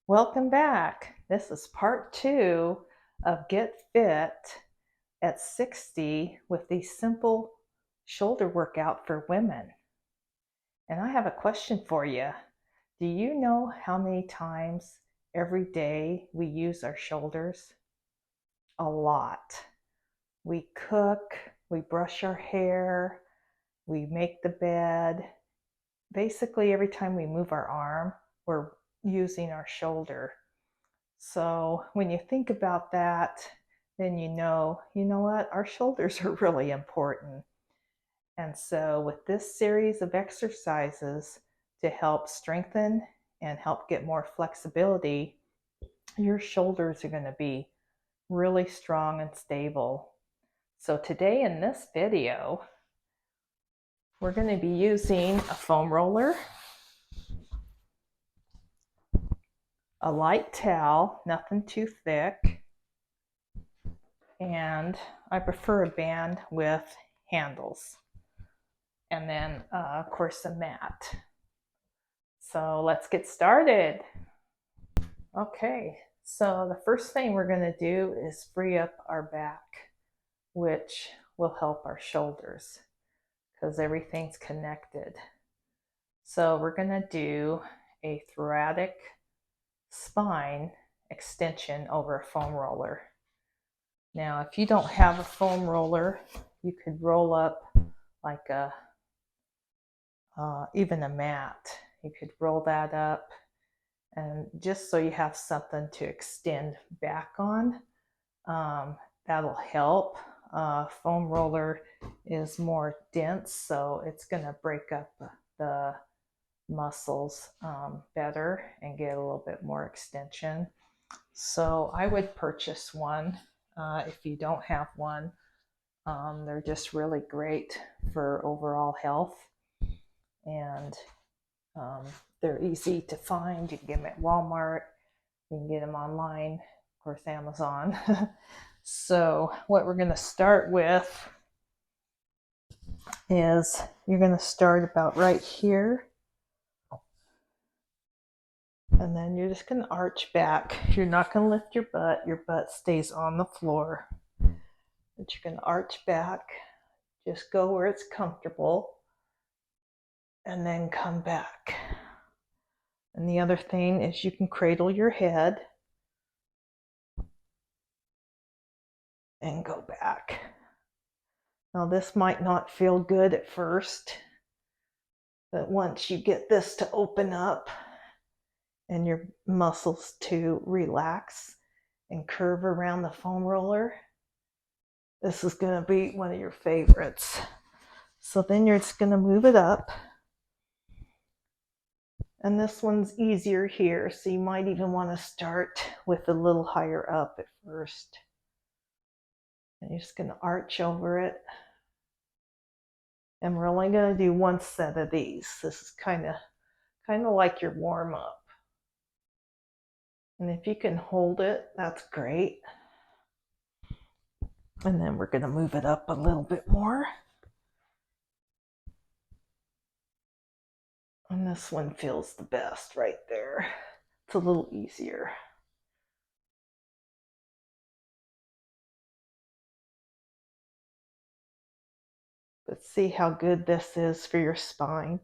Welcome back. This is part 2 of Get Fit at 60 with the simple shoulder workout for women. And I have a question for you. Do you know how many times every day we use our shoulders? A lot. We cook, we brush our hair, we make the bed. Basically, every time we move our arm, we're using our shoulder. So when you think about that, then you know what? Our shoulders are really important. And so with this series of exercises to help strengthen and help get more flexibility, your shoulders are going to be really strong and stable. So today in this video, we're going to be using a foam roller, a light towel, nothing too thick, and I prefer a band with handles, and then of course a mat. So let's get started. Okay, so the first thing we're going to do is free up our back, which will help our shoulders because everything's connected. So we're going to do a thoracic spine extension over a foam roller. Now, if you don't have a foam roller, you could roll up like even a mat. You could roll that up, and just so you have something to extend back on, that'll help. Foam roller is more dense, so it's going to break up the muscles better and get a little bit more extension. So I would purchase one if you don't have one. They're just really great for overall health, and they're easy to find. You can get them at Walmart, you can get them online, of course Amazon. So what we're going to start with is you're going to start about right here, and then you're just going to arch back. You're not going to lift your butt stays on the floor, but you're going to arch back, just go where it's comfortable, and then come back. And the other thing is you can cradle your head and go back. Now this might not feel good at first, but once you get this to open up and your muscles to relax and curve around the foam roller, this is going to be one of your favorites. So then you're just going to move it up. And this one's easier here, so you might even want to start with a little higher up at first. And you're just going to arch over it. And we're only going to do one set of these. This is kind of like your warm up. And if you can hold it, that's great. And then we're going to move it up a little bit more. And this one feels the best right there. It's a little easier. But see how good this is for your spine.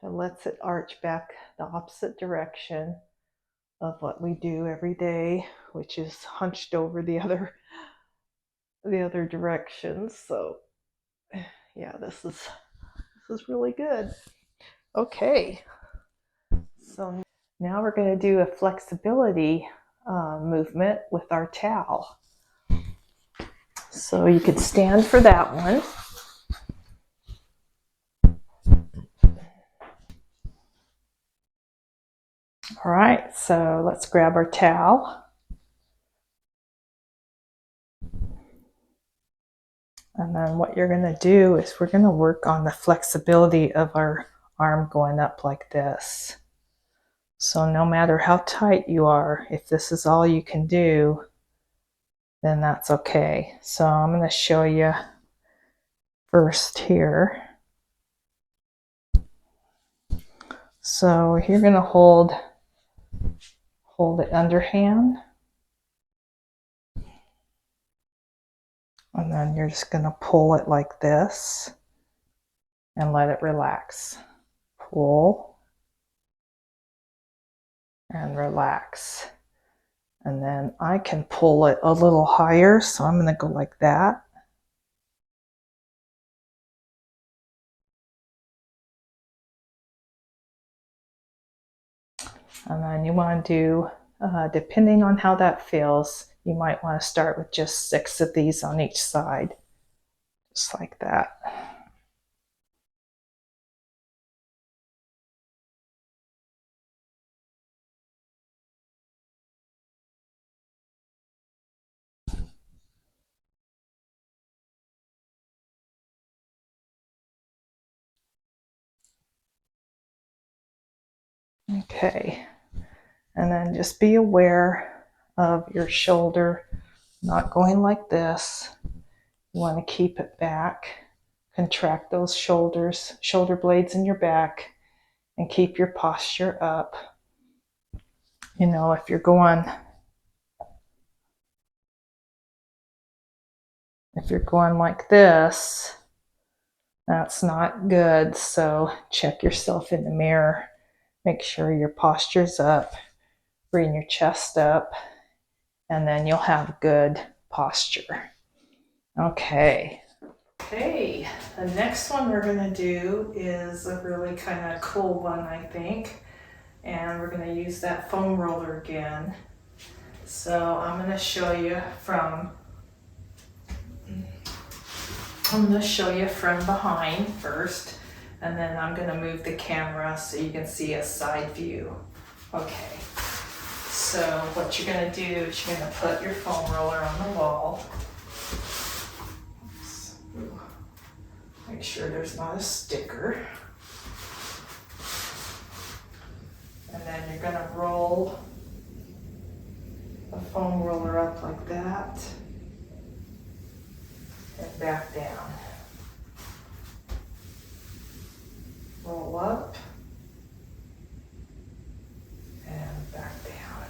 It lets it arch back the opposite direction of what we do every day, which is hunched over the other direction. So yeah, this is really good. Okay, so now we're going to do a flexibility movement with our towel. So you could stand for that one. All right, so let's grab our towel. And then what you're going to do is we're going to work on the flexibility of our arm going up like this. So no matter how tight you are, if this is all you can do, then that's okay. So I'm going to show you first here. So you're going to hold hold it underhand. And then you're just going to pull it like this and let it relax. Pull and relax. And then I can pull it a little higher, so I'm going to go like that. And then you want to do, depending on how that feels, you might want to start with just 6 of these on each side, just like that. Okay, and then just be aware of your shoulder not going like this. You want to keep it back, contract those shoulders, shoulder blades in your back, and keep your posture up. You know, if you're going like this, that's not good. So check yourself in the mirror. Make sure your posture's up, bring your chest up, and then you'll have good posture. Okay. Okay, the next one we're going to do is a really kind of cool one, I think. And we're going to use that foam roller again. So I'm going to show you from behind first, and then I'm going to move the camera so you can see a side view. Okay, so what you're going to do is you're going to put your foam roller on the wall. Make sure there's not a sticker. And then you're going to roll the foam roller up like that and back down. Roll up and back down.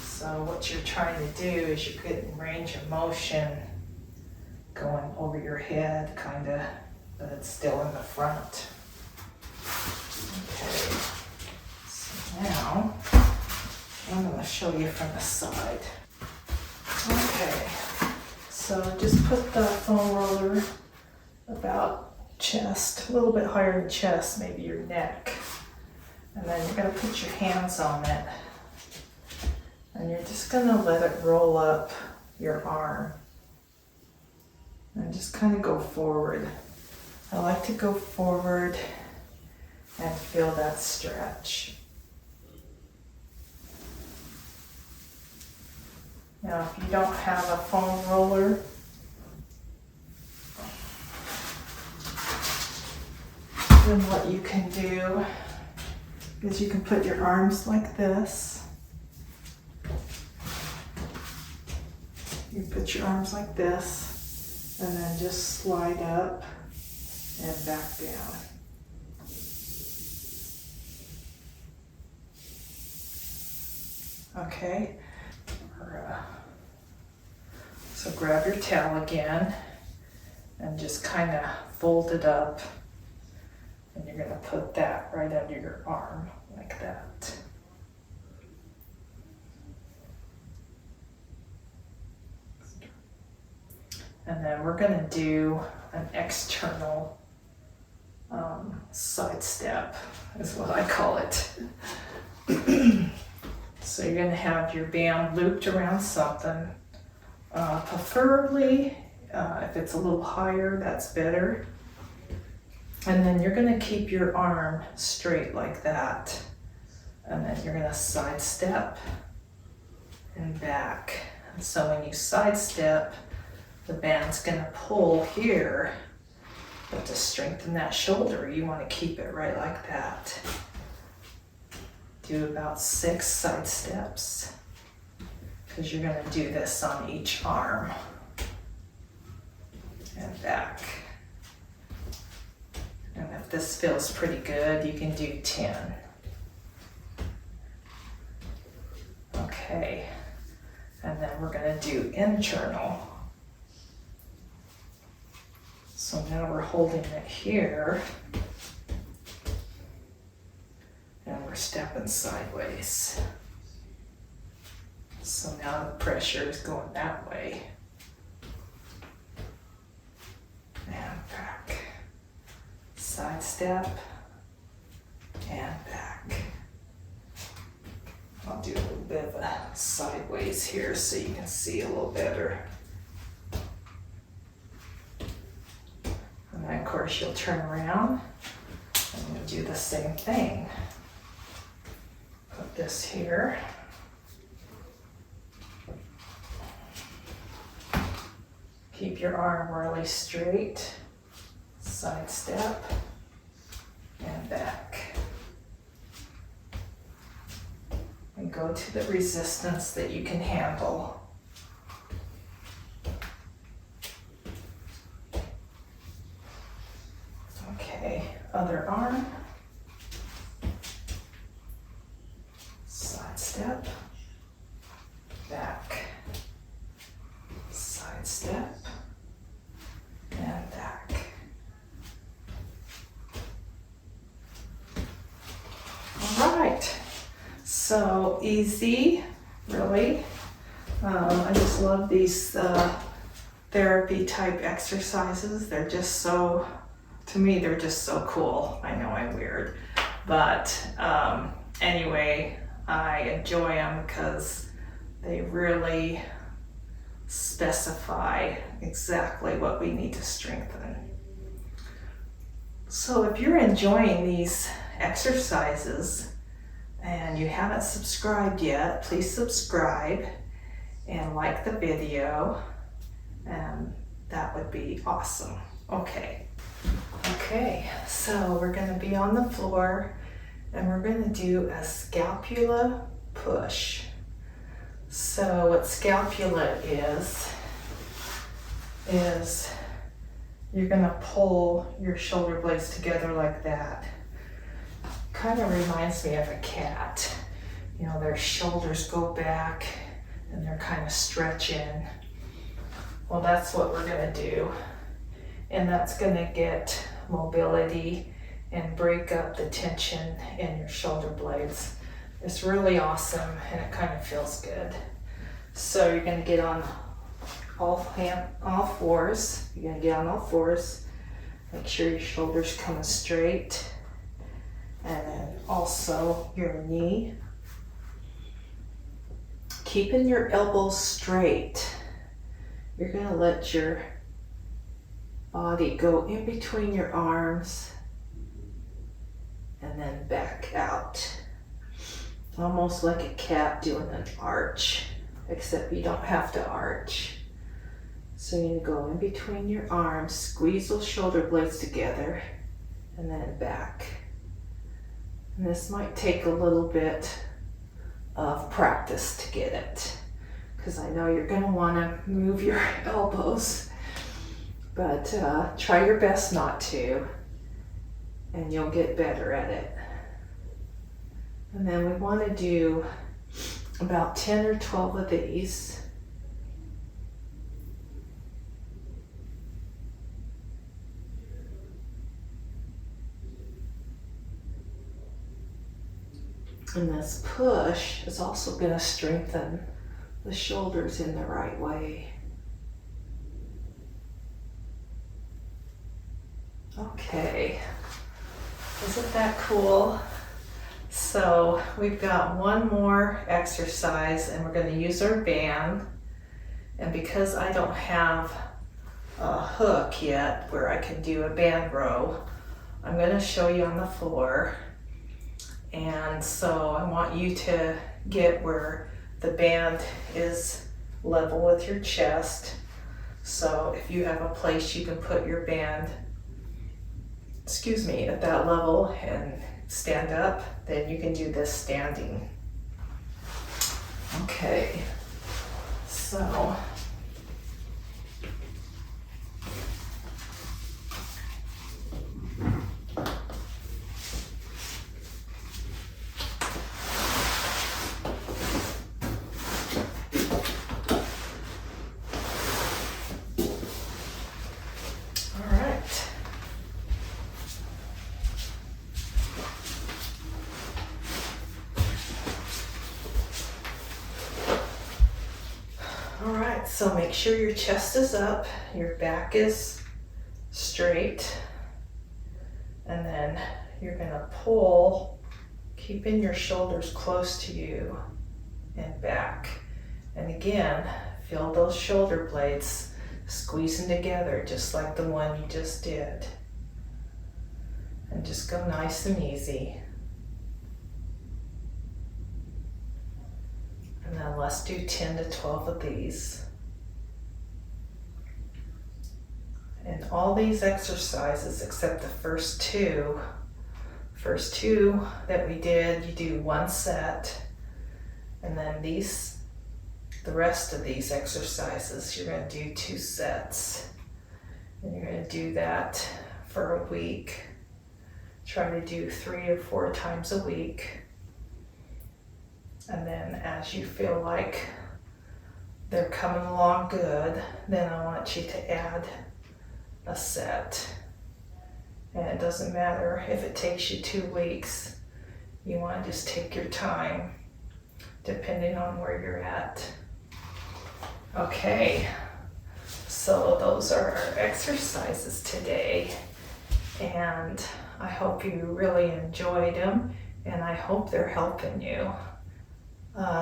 So what you're trying to do is you're getting range of motion going over your head, kind of, but it's still in the front. Okay, so now I'm going to show you from the side. Okay, so just put the foam roller about chest, a little bit higher than chest, maybe your neck. And then you're going to put your hands on it. And you're just going to let it roll up your arm. And just kind of go forward. I like to go forward and feel that stretch. Now, if you don't have a foam roller, then what you can do is you can put your arms like this. You put your arms like this, and then just slide up and back down. Okay, so grab your towel again and just kind of fold it up, and you're going to put that right under your arm like that. And then we're going to do an external side step, is what I call it. So you're going to have your band looped around something. Preferably, if it's a little higher, that's better. And then you're going to keep your arm straight like that. And then you're going to side step and back. And so when you side step, the band's going to pull here. But to strengthen that shoulder, you want to keep it right like that. Do about 6 side steps, because you're going to do this on each arm and back. And if this feels pretty good, you can do 10. Okay, and then we're going to do internal. So now we're holding it here, and we're stepping sideways. So now the pressure is going that way. And back. Side step, and back. I'll do a little bit of a sideways here so you can see a little better. And then of course you'll turn around and you'll do the same thing. Put this here. Keep your arm really straight. Side step and back. And go to the resistance that you can handle. Okay, other arm. Side step, back. Side step, and back. All right. So easy, really. I just love these therapy type exercises. They're just so, to me, they're just so cool. I know I'm weird, but anyway, I enjoy them because they really specify exactly what we need to strengthen. So if you're enjoying these exercises, and you haven't subscribed yet, please subscribe and like the video, and that would be awesome. Okay, so we're going to be on the floor and we're going to do a scapula push. So what scapula is you're going to pull your shoulder blades together like that. Kind of reminds me of a cat. You know, their shoulders go back and they're kind of stretching. Well, that's what we're going to do. And that's going to get mobility and break up the tension in your shoulder blades. It's really awesome and it kind of feels good. So you're going to get on all fours. You're going to get on all fours. Make sure your shoulders coming straight. And then also your knee. Keeping your elbows straight. You're going to let your body go in between your arms and then back out. Almost like a cat doing an arch, except you don't have to arch. So you go in between your arms, squeeze those shoulder blades together, and then back. And this might take a little bit of practice to get it, because I know you're going to want to move your elbows, but try your best not to, and you'll get better at it. And then we want to do about 10 or 12 of these. And this push is also going to strengthen the shoulders in the right way. Okay, isn't that cool? So we've got one more exercise and we're going to use our band. And because I don't have a hook yet where I can do a band row, I'm going to show you on the floor. And so I want you to get where the band is level with your chest. So if you have a place you can put your band, at that level and stand up, then you can do this standing. Okay, so So make sure your chest is up, your back is straight, and then you're gonna pull, keeping your shoulders close to you and back. And again, feel those shoulder blades squeezing together just like the one you just did. And just go nice and easy. And then let's do 10 to 12 of these. And all these exercises, except the first two that we did, you do one set. And then the rest of these exercises, you're going to do 2 sets. And you're going to do that for a week. Try to do 3 or 4 times a week. And then as you feel like they're coming along good, then I want you to add a set. And it doesn't matter if it takes you 2 weeks. You want to just take your time, depending on where you're at. Okay, so those are our exercises today, and I hope you really enjoyed them, and I hope they're helping you.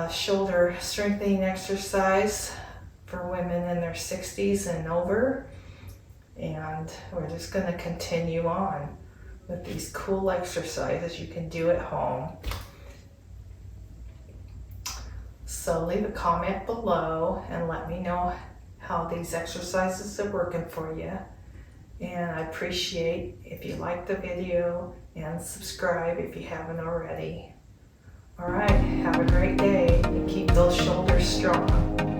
Shoulder strengthening exercise for women in their 60s and over. And we're just going to continue on with these cool exercises you can do at home. So leave a comment below and let me know how these exercises are working for you. And I appreciate if you like the video and subscribe if you haven't already. All right, have a great day and keep those shoulders strong.